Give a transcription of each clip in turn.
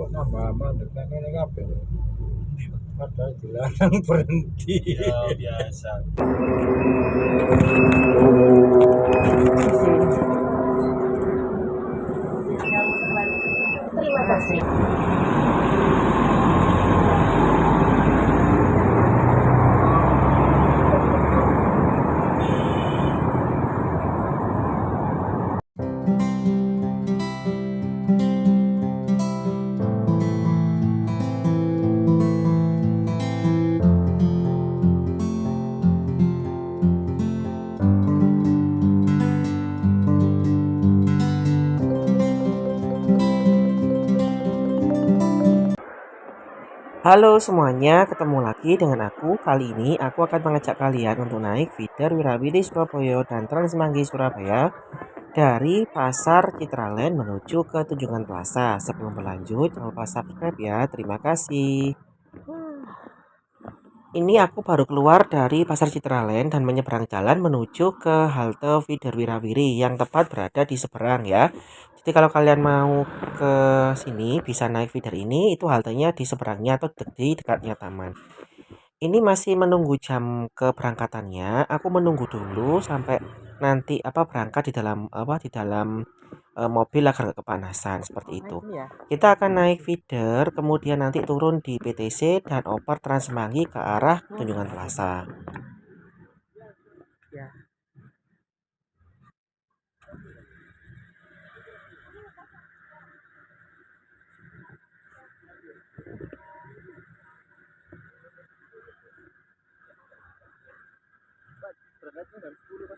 nambah mandek nang ngene kabeh. Padahal dilarang berhenti. Ya biasa. Terima kasih. Halo semuanya, ketemu lagi dengan aku. Kali ini aku akan mengajak kalian untuk naik feeder Wirawiri Surabaya dan Transmanggi Surabaya dari Pasar Citraland menuju ke Tunjungan Plaza. Sebelum berlanjut, jangan lupa subscribe ya. Terima kasih. Ini aku baru keluar dari Pasar Citraland dan menyeberang jalan menuju ke halte feeder Wirawiri yang tepat berada di seberang ya. Jadi kalau kalian mau ke sini bisa naik feeder ini, itu haltenya di seberangnya atau di dekatnya taman. Ini masih menunggu jam keberangkatannya. Aku menunggu dulu sampai nanti berangkat di dalam mobil agar nggak kepanasan seperti itu. Kita akan naik feeder, kemudian nanti turun di PTC dan oper Transmanggi ke arah Tunjungan Plaza.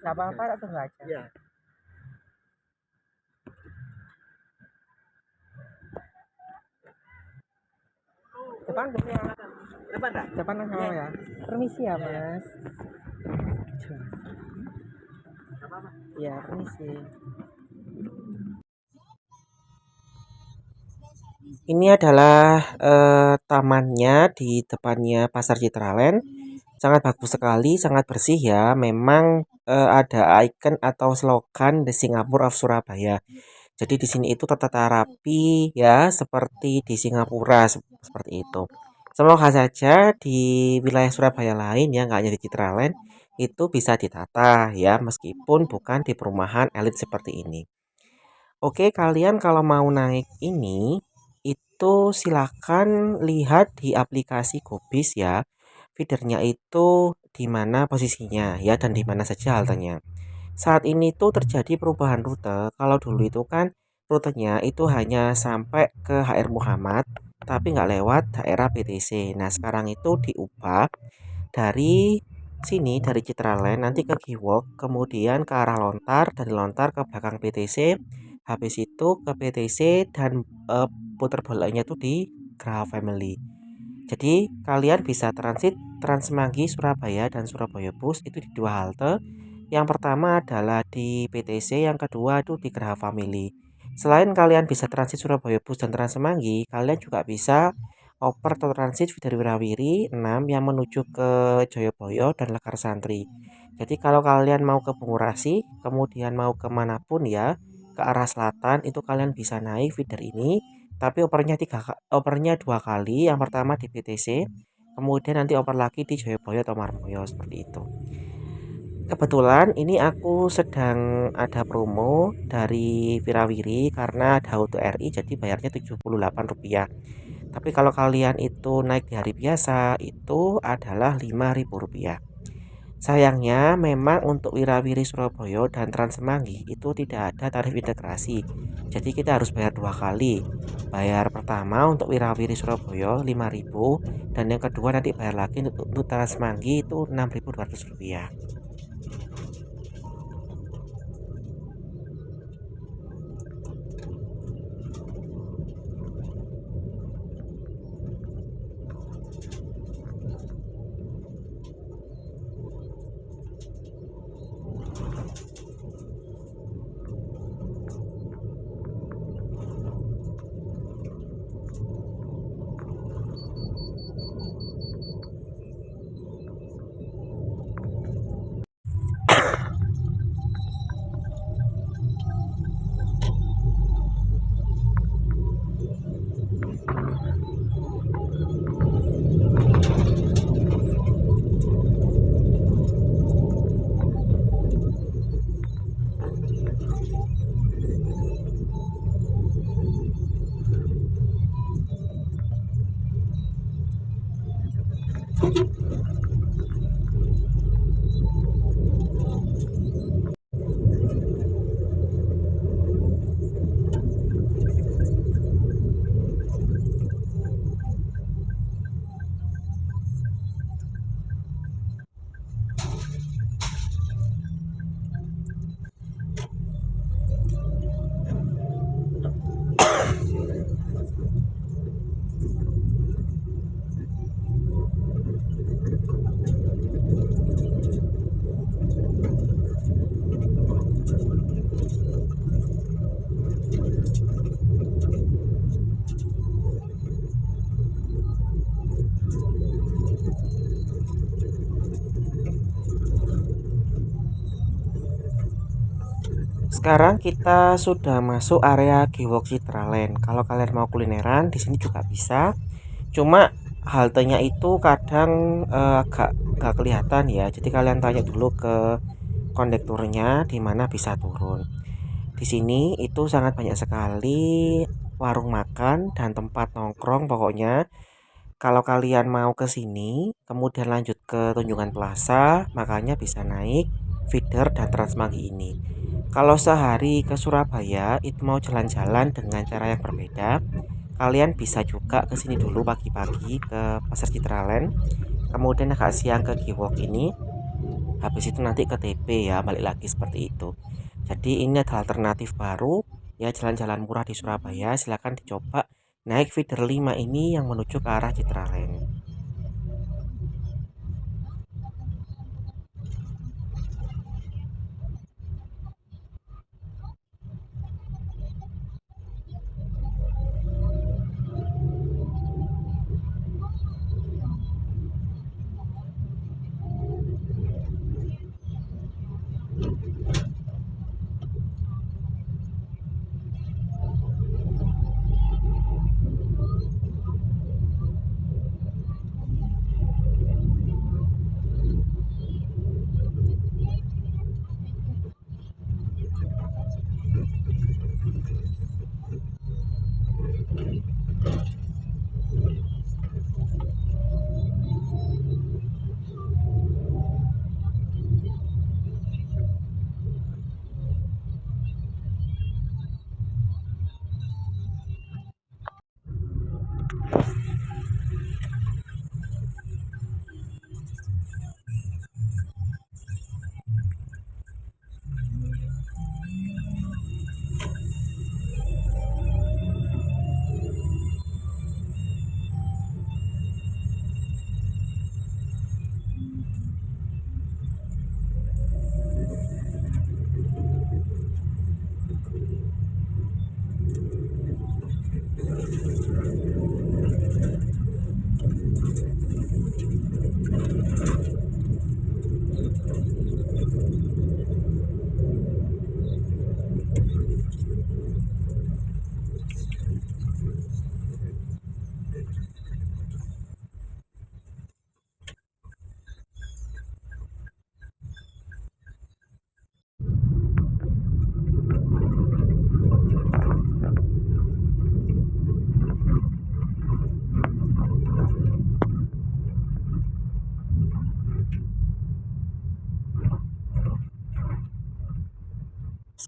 Gak apa-apa atau enggak aja? Iya. Depan ya. Depan ya. Permisi ya, Mas. Ya, permisi. Ini adalah tamannya di depannya Pasar Citraland. Sangat bagus sekali, sangat bersih ya. Memang ada icon atau slogan The Singapore of Surabaya. Jadi di sini itu tertata rapi ya, seperti di Singapura seperti itu. Semoga saja di wilayah Surabaya lain ya, nggak hanya di Citraland, itu bisa ditata ya, meskipun bukan di perumahan elit seperti ini. Oke, kalian kalau mau naik ini, itu silakan lihat di aplikasi Gobis ya. Feedernya itu di mana posisinya ya, dan di mana saja haltenya. Saat ini tuh terjadi perubahan rute. Kalau dulu itu kan rutenya itu hanya sampai ke HR Muhammad, tapi nggak lewat daerah PTC. Nah, sekarang itu diubah dari sini, dari Citraland nanti ke Giwok, kemudian ke arah Lontar, dari Lontar ke belakang PTC, habis itu ke PTC dan putar baliknya tuh di Graha Family. Jadi kalian bisa transit Transmanggi Surabaya dan Surabaya Bus itu di dua halte. Yang pertama adalah di PTC, yang kedua itu di Graha Family. Selain kalian bisa transit Surabaya Bus dan Transmanggi, kalian juga bisa oper atau transit dari Wirawiri 6 yang menuju ke Joyoboyo dan Lekar Santri. Jadi kalau kalian mau ke Bungurasi, kemudian mau kemanapun ya, ke arah selatan itu kalian bisa naik feeder ini. Tapi opernya dua kali. Yang pertama di PTC, kemudian nanti oper lagi di Joyoboyo atau Marmoyo seperti itu. Kebetulan ini aku sedang ada promo dari Wirawiri karena ada Auto RI, jadi bayarnya Rp78. Tapi kalau kalian itu naik di hari biasa itu adalah Rp5.000. Sayangnya memang untuk Wirawiri Surabaya dan Transmanggi itu tidak ada tarif integrasi. Jadi kita harus bayar dua kali. Bayar pertama untuk Wirawiri Surabaya Rp5.000 dan yang kedua nanti bayar lagi untuk Transmanggi itu Rp6.200. Sekarang kita sudah masuk area Giwok Citraland. Kalau kalian mau kulineran di sini juga bisa. Cuma haltenya itu kadang agak nggak kelihatan ya. Jadi kalian tanya dulu ke kondekturnya di mana bisa turun. Di sini itu sangat banyak sekali warung makan dan tempat nongkrong pokoknya. Kalau kalian mau ke sini, kemudian lanjut ke Tunjungan Plaza, makanya bisa naik feeder dan Transmagi ini. Kalau sehari ke Surabaya itu mau jalan-jalan dengan cara yang berbeda, kalian bisa juga ke sini dulu pagi-pagi ke Pasar Citraland, kemudian agak siang ke Giwok ini, habis itu nanti ke TP ya, balik lagi seperti itu. Jadi ini adalah alternatif baru ya, jalan-jalan murah di Surabaya, silahkan dicoba naik feeder 5 ini yang menuju ke arah Citraland.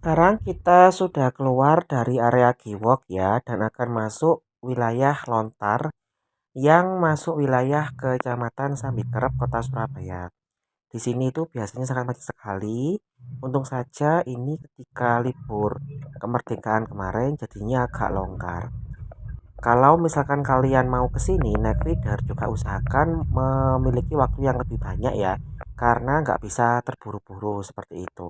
Sekarang kita sudah keluar dari area Giwok ya dan akan masuk wilayah Lontar yang masuk wilayah Kecamatan Sambikerep, Kota Surabaya. Di sini itu biasanya sangat macet sekali. Untung saja ini ketika libur kemerdekaan kemarin jadinya agak longgar. Kalau misalkan kalian mau ke sini naik feeder juga usahakan memiliki waktu yang lebih banyak ya, karena nggak bisa terburu-buru seperti itu.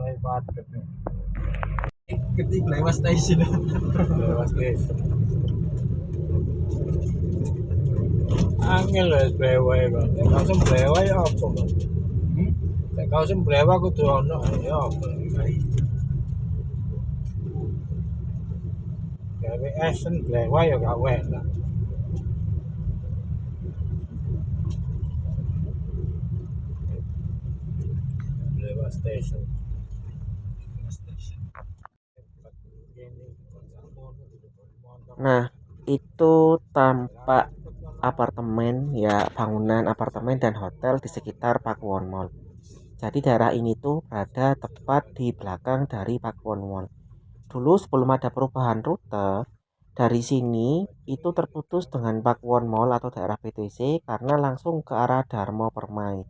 mulai padat nih. Ketik lewat station. Lewat station. Angel wis blewe kok. Nek langsung blewe ya apa kok? Nek langsung blewe kudu ono ya apa? Gawe esen blewe ya gak enak. Blewe station. Nah, itu tampak apartemen ya, bangunan apartemen dan hotel di sekitar Pakuwon Mall. Jadi daerah ini tuh berada tepat di belakang dari Pakuwon Mall. Dulu sebelum ada perubahan rute, dari sini itu terputus dengan Pakuwon Mall atau daerah PTC karena langsung ke arah Darmo Permai.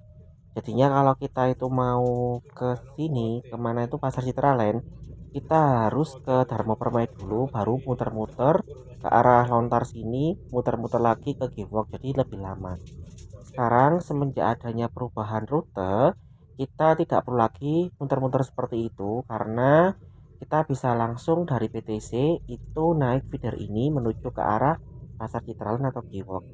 Jadinya kalau kita itu mau ke sini, kemana itu Pasar Citraland, kita harus ke Darmo Permai dulu, baru muter-muter ke arah Lontar sini, muter-muter lagi ke Giwok, jadi lebih lama. Sekarang semenjak adanya perubahan rute, kita tidak perlu lagi muter-muter seperti itu karena kita bisa langsung dari PTC itu naik feeder ini menuju ke arah Pasar Citraland atau Giwok.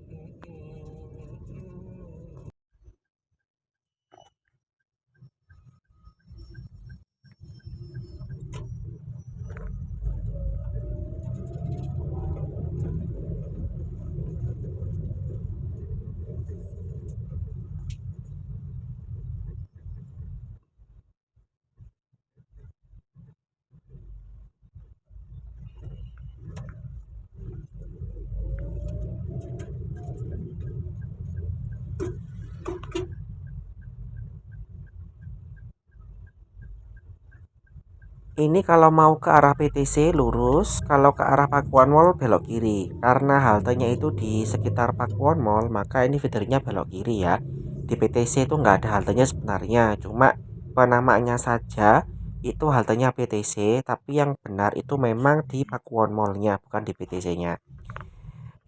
Ini kalau mau ke arah PTC lurus, kalau ke arah Pakuwon Mall belok kiri. Karena haltenya itu di sekitar Pakuwon Mall, maka ini feedernya belok kiri ya. Di PTC itu nggak ada haltenya sebenarnya, cuma penamaannya saja itu haltenya PTC, tapi yang benar itu memang di Pakuwon Mall-nya, bukan di PTC-nya.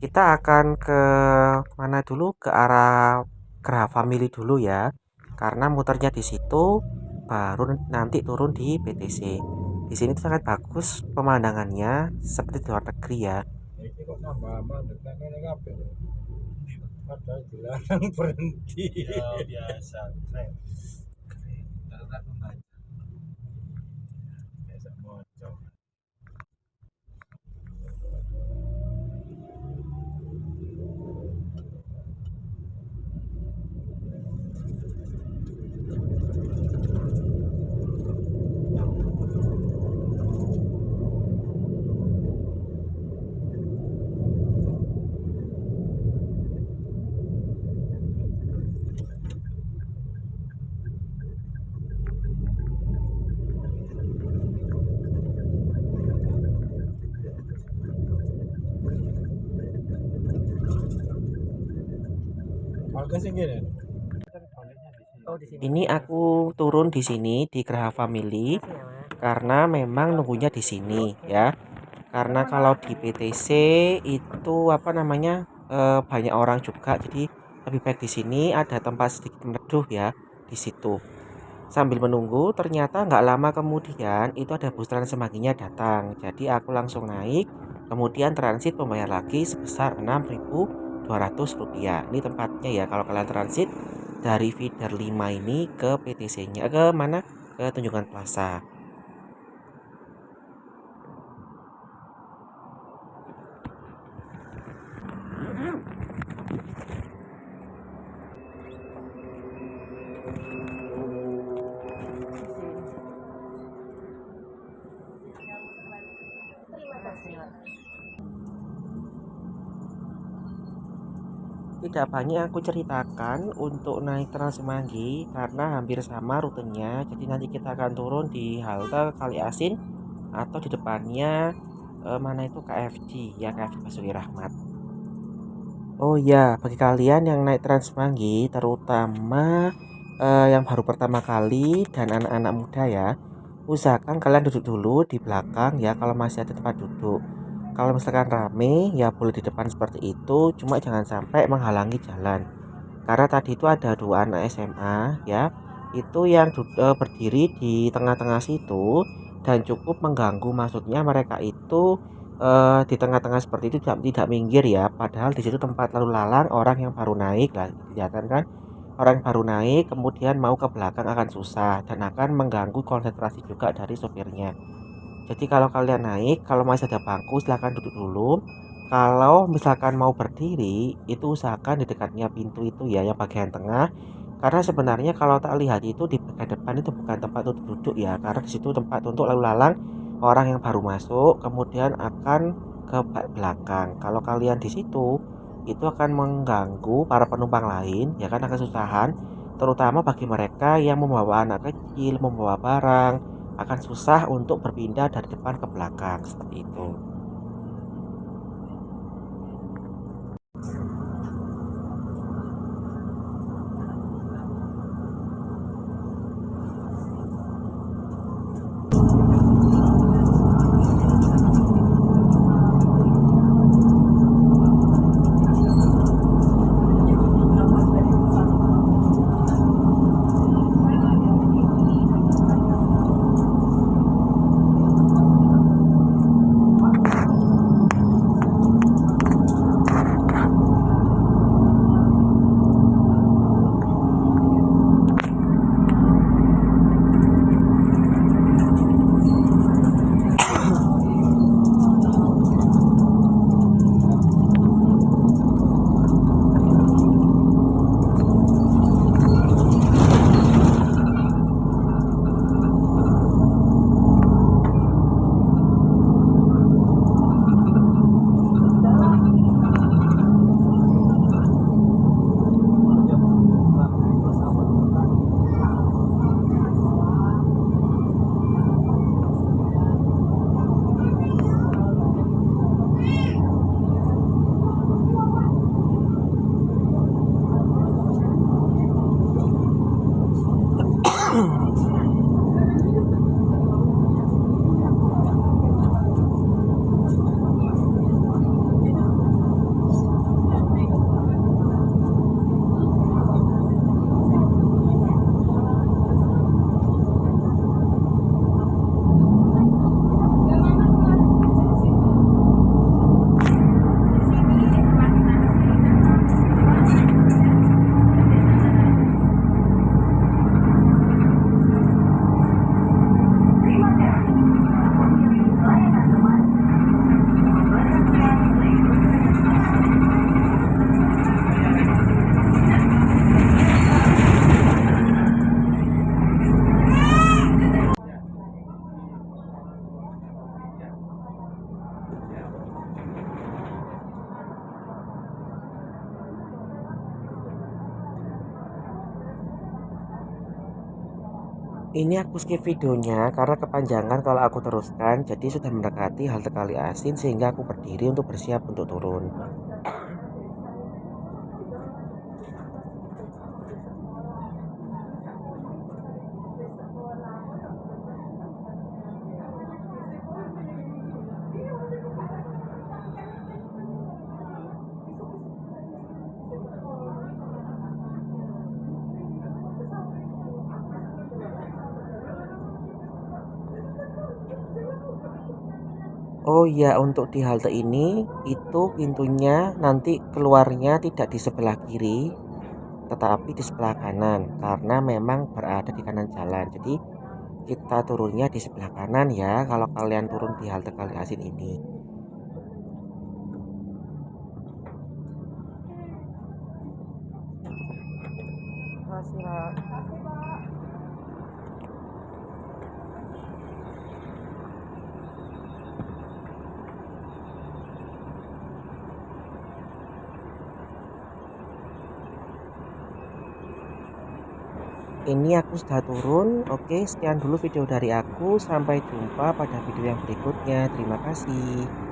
Kita akan ke mana dulu? Ke arah Graha Family dulu ya. Karena muternya di situ baru nanti turun di PTC. Di sini tuh sangat bagus pemandangannya seperti di luar negeri ya. Iki kok nambah dekat ngene kabeh. Padahal dilarang berhenti. Ya biasa. Terus aku baca. Biasa moco. Harga sing kene. Oh, di sini. Ini aku turun di sini di Graha Family Makasih ya, Mas. karena memang nunggunya di sini ya. Karena kalau di PTC itu apa namanya banyak orang juga, jadi lebih baik di sini ada tempat sedikit meneduh ya di situ. Sambil menunggu, ternyata nggak lama kemudian itu ada bus Trans Semangginya datang. Jadi aku langsung naik, kemudian transit membayar lagi sebesar Rp6.200. Ini tempatnya ya kalau kalian transit dari feeder 5 ini ke PTC-nya, ke mana? Ke Tunjungan Plaza. Tidak banyak aku ceritakan untuk naik Trans Semanggi karena hampir sama rutenya. Jadi nanti kita akan turun di halte Kali Asin atau di depannya mana itu KFC ya, KFC Basuki Rahmat. Oh ya, bagi kalian yang naik Trans Semanggi, terutama yang baru pertama kali dan anak-anak muda ya, usahakan kalian duduk dulu di belakang ya kalau masih ada tempat duduk. Kalau misalkan rame ya boleh di depan seperti itu, cuma jangan sampai menghalangi jalan. Karena tadi itu ada dua anak SMA ya, itu yang berdiri di tengah-tengah situ, dan cukup mengganggu. Maksudnya mereka itu di tengah-tengah seperti itu tidak minggir ya, padahal di situ tempat lalu lalang orang yang baru naik lah, kelihatan kan orang yang baru naik kemudian mau ke belakang akan susah dan akan mengganggu konsentrasi juga dari sopirnya. Jadi kalau kalian naik, kalau masih ada bangku silahkan duduk dulu. Kalau misalkan mau berdiri, itu usahakan di dekatnya pintu itu ya, yang bagian tengah. Karena sebenarnya kalau tak lihat itu di bagian depan itu bukan tempat untuk duduk ya, karena di situ tempat untuk lalu lalang orang yang baru masuk, kemudian akan ke belakang. Kalau kalian di situ, itu akan mengganggu para penumpang lain, ya kan akan kesusahan, terutama bagi mereka yang membawa anak kecil, membawa barang akan susah untuk berpindah dari depan ke belakang seperti itu. Ini aku skip videonya karena kepanjangan kalau aku teruskan, jadi sudah mendekati halte Kali Asin sehingga aku berdiri untuk bersiap untuk turun. Oh iya, untuk di halte ini itu pintunya nanti keluarnya tidak di sebelah kiri, tetapi di sebelah kanan karena memang berada di kanan jalan. Jadi kita turunnya di sebelah kanan ya kalau kalian turun di halte Kali Asin ini. Ini aku sudah turun. Oke, sekian dulu video dari aku. Sampai jumpa pada video yang berikutnya. Terima kasih.